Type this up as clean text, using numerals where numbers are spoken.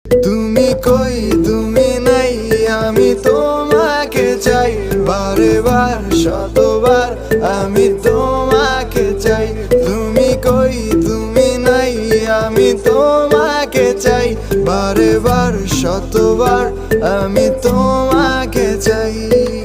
তুমি কই তুমি নাই, আমি তোমাকে চাই, বারে বার শতবার আমি তোমাকে চাই। তুমি কই তুমি নাই, আমি তোমাকে চাই, বারে বার শতবার আমি তোমাকে চাই।